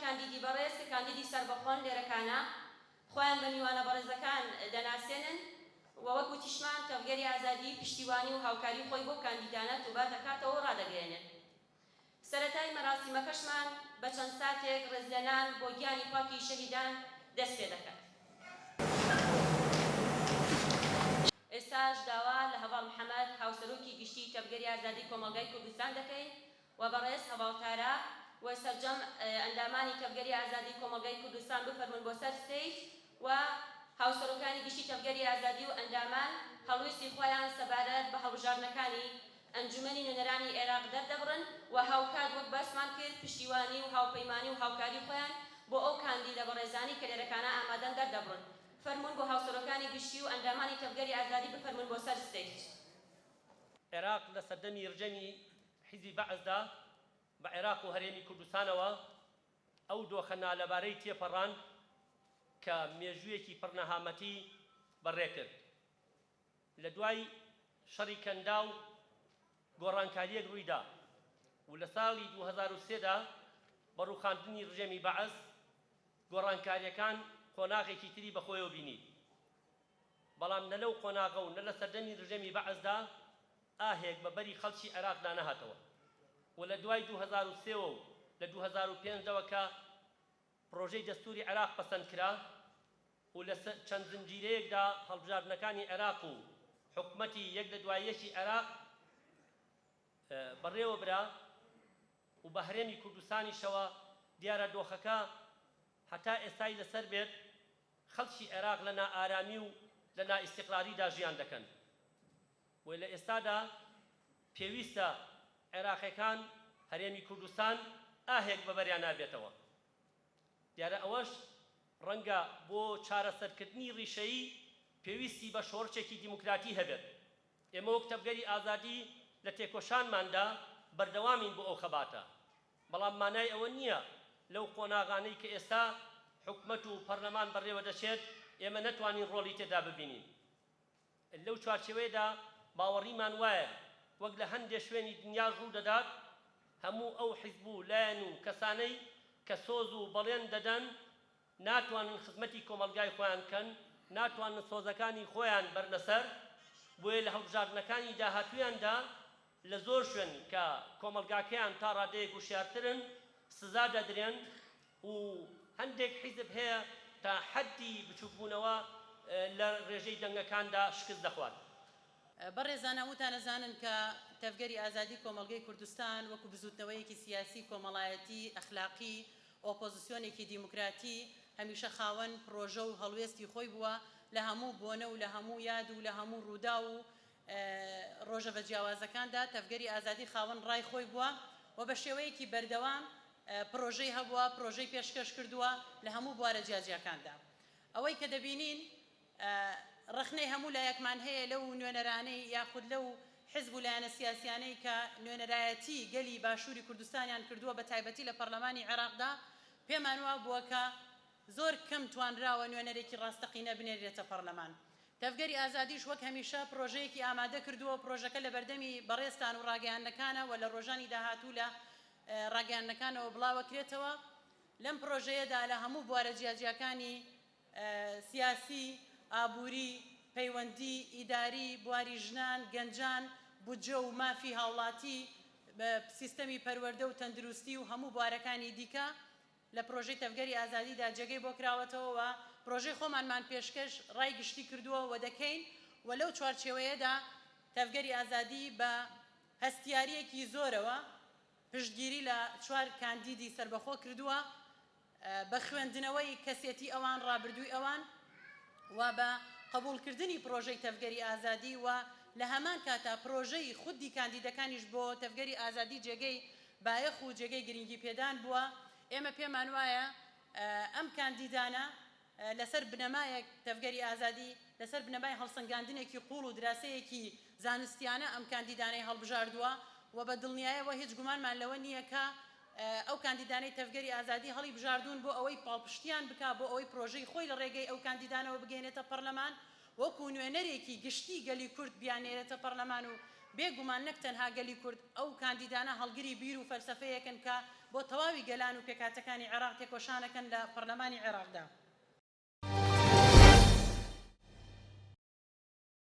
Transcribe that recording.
کاندیدی بەڕێز کە کاندیدی سەربەخۆن لێرەکانە خۆیان بە میوانە بەڕێزەکان دەناسێنن و وەکو تیشمان تەڤگەری ئازادی پشتیوانی و هاوکاری خۆی بۆ کاندیدانە توبە دەکاتەوە و ڕادەگەێنێت. سەرەتای مەراسیمەکەشمان بە چەند ساتێک ڕێزلێنان بۆ گیانی پاکی شەهیدان دەست پێ دەکات. ئێستاش داوا لە هەڤاڵ محەممەد هاوسەرۆکی گشتی تەڤگەری ئازادی کۆمەڵگای کوردستان دەکەین و بەڕێز هەواڵتارە و سەرجەم ئەندامانی تەڤگەری ئازادی کۆمەڵگای کوردستان بفەرمون بۆ سەر ستەیج و هاوسەرۆکانی گشتی تەڤگەری ئازادی و ئەندامان هەڵویستی خۆیان سەبارەت بە هەڵبژاردنەکانی ئەنجومەنی نوێنەرانی عێراق دەردەبڕن و هاوکات وەک باسمان کرد پشتیوانی و هاوپەیمانی و هاوکاری خۆیان بۆ ئەو کاندیدە بەڕێزانی کە لێرەکانە ئامادەن دەردەبڕن. فەرمون بۆ هاوسەرۆکانی گشتی و ئەندامانی تەڤگەری ئازادی بفەرمون بۆ سەر ستەیج. عێراق لە سەردەمی ڕژەمی حیزبی بەعزدا بە عێراق و هەرێمی کوردستانەوە ئەو دۆخەنا لەبارەی تێپەڕان کە مێژوویەکی پڕنەهامەتی بەڕێکرد. لە دوای شەڕی کەندا و گۆڕانکاریەک ڕوویدا و لە ساڵی 2003دا بە ڕووخاندنی ڕژێمی بەعز گۆڕانکاریەکان قۆناغێکی تری بەخۆیەوە بینی. بەڵام نە لەو قۆناغە و نە لە سەردەمی ڕژێمی بەعزدا ئاهێک بە بەری خەڵکی عێراقدا نەهاتەوە و لە دوای 2003 و لە 2005ەوە کە پرۆژەی دەستوری عێراق پەسەند کرا و لە چەند زنجیرەیەکدا هەڵبژاردنەکانی عێراق و حکومەتی یەک لە دوای یەکی عێراق بەڕێوە برا و بە هەرێمی کوردستانیشەوە دیارە دۆخەکە هەتا ئێستای لەسەر بێت خەڵکی عێراق لە نائارامی و لە نائیستیقراریدا ژیان دەکەن. و لە ئێستادا پێویستە عێراقیەکان هەرێمی کوردستان ئاهێک بەبەریان نابێتەوە. دیارە ئەوەش ڕەنگە بۆ چارەسەرکردنی ڕیشەیی پێویستی بە شۆڕچێکی دیموکراتی هەبێت. ئێمە وەک تەڤگەری ئازادی لە تێکۆشانماندا بەردەوامین بۆ ئەو خەباتە، بەڵام مانای ئەوە نییە لەو قۆناغانەی کە ئێستا حکومەت و پەرلەمان بەڕێوە دەچێت ئێمە نەتوانین ڕۆڵی تێدا ببینین. لەو چوارچێوەیەدا باوەڕیمان وایە وەک لە هەندێک شوێنی دنیا ڕوو دەدات هەموو ئەو حیزب و لایەن و کەسانەی کە سۆز و بەڵێن دەدەن ناتوانن خزمەتی کۆمەلگای خۆیان بکەن، ناتوانن سۆزەکانی خۆیان بەرلەسەر، بۆیە لە هەڵبژاردنەکانی داهاتوویاندا لە زۆر شوێن کە کۆمەلگاکەیان تا ڕادەیەک وشیارترن سزا دەدرێن و هەندێک حیزب هەیە تا حەدی بچووکبوونەوە لە ڕێژەی دەنگەکاندا شکست دەخوات. بەڕێزانە وتان ئەزانن کە تەڤگەری ئازادی کۆمەڵگەی کوردستان وەکو بزوتنەوەیەکی سیاسی کۆمەڵایەتی ئەخلاقی ئۆپۆزیسیۆنێکی دیموکراتی هەمیشە خاوەن پرۆژە و هەڵوێستی خۆی بووە لە هەموو بۆنە و لە هەموو یاد و لە هەموو ڕوودا و ڕۆژە بەجیاوازەکاندا تەڤگەری ئازادی خاوەن ڕای خۆی بووە و بە شێوەیەکی بەردەوام پرۆژەی هەبووە، پرۆژەی پێشکەش کردووە لە هەموو بوارە جیاجیەکاندا. ئەوەی کە دەبینین ڕخنەی هەموو لایەکمان هەیە لەو نوێنەرانەی یاخود لەو حزب و لایەنە سیاسیانەی کە نوێنەرایەتی گەلی باشووری کوردستانیان کردووە بە تایبەتی لە پەرلەمانی عێراقدا پێمان وا بووە کە زۆر کەم توانراوە نوێنەرێکی ڕاستەقینە بنێرێتە پەرلەمان. تەڤگەری ئازادیش وەک هەمیشە پرۆژەیەکی ئامادە کردووە، پرۆژەکە لە بەردەمی بەڕێستان و ڕاگەیاندنەکانە و لە ڕۆژانی داهاتوو لە ڕاگەیاندنەکانەوە بڵاوەکرێتەوە. لەم پرۆژەیەدا لە هەموو بوارە جیاجیەکانی سیاسی، ئابووری، پەیوەندی، ئیداری، بواری ژنان، گەنجان، بودجە و مافی هاوڵاتی، سیستەمی پەروەردە و تەندروستی و هەموو بوارەکانی دیکە لە پرۆژەی تەڤگەری ئازادیدا جێگەی بۆ کراوەتەوە و پرۆژەی خۆمانمان پێشکەش ڕای گشتی کردووە و دەکەین و لەو چوارچێوەیەدا تەڤگەری ئازادی بە هەستیاریەکی زۆرەوە پشتگیری لە 4 کاندیدی سربەخۆ کردووە بە خوێندنەوەی کەسێتی ئەوان، ڕابردووی ئەوان و بە قبولکردنی پرۆژەی تەڤگەری ئازادی و لە هەمان کاتا پرۆژەی خودی کاندیدەکانیش بۆ تەڤگەری ئازادی جێگەی بایەخ و جێگەی گرنگی پێدان بووە. ئێمە پێمان وایە ئەم کاندیدانە لەسەر بنەمایەک تەڤگەری ئازادی لەسەر بنەمای هەڵسەنگاندنێکی قوڵ و دراسەیەکی زانستیانە ئەم کاندیدانەی هەڵبژاردووە و بە دڵنیایەوە هیچ گومانمان لەوە نییە کە ئەو کاندیدانەی تەڤگەری ئازادی هەڵی بژاردوون بۆ ئەوەی پاڵپشتیان بکا بۆ ئەوەی پرۆژەی خۆی لە ڕێگەی ئەو کاندیدانەوە بگەێنێتە پەرلەمان وەکو نوێنەرێکی گشتی گەلی کورد بیانێرێتە پەرلەمان و بێگومان نەک تەنها گەلی کورد ئەو کاندیدانە هەڵگری بیر و فەلسەفەیەکن کە بۆ تەواوی گەلان و پێکاتەکانی عێراق تێکۆشانەکەن لە پەرلەمانی عێراقدا